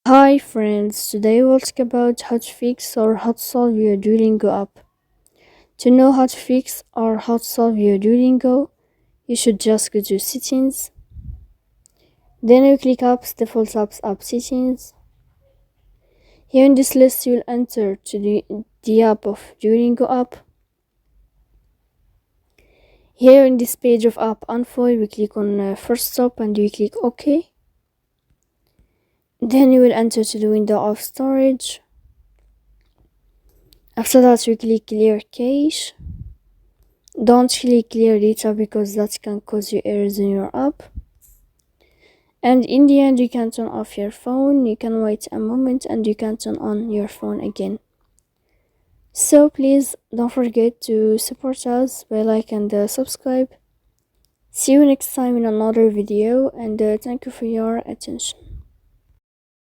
Hi friends, today we'll talk about how to fix or how to solve your Duolingo app. To know how to fix or how to solve your Duolingo, you should just go to settings, then you click apps, default apps, app settings. Here in this list you'll enter to the app of Duolingo app. Here in this page of app info, we click on first stop and we click OK. Then you will enter to the window of storage. After that we click clear cache. Don't click clear data because that can cause you errors in your app. And in the end, you can turn off your phone, you can wait a moment and you can turn on your phone again. So please don't forget to support us by like and subscribe. See you next time in another video and thank you for your attention.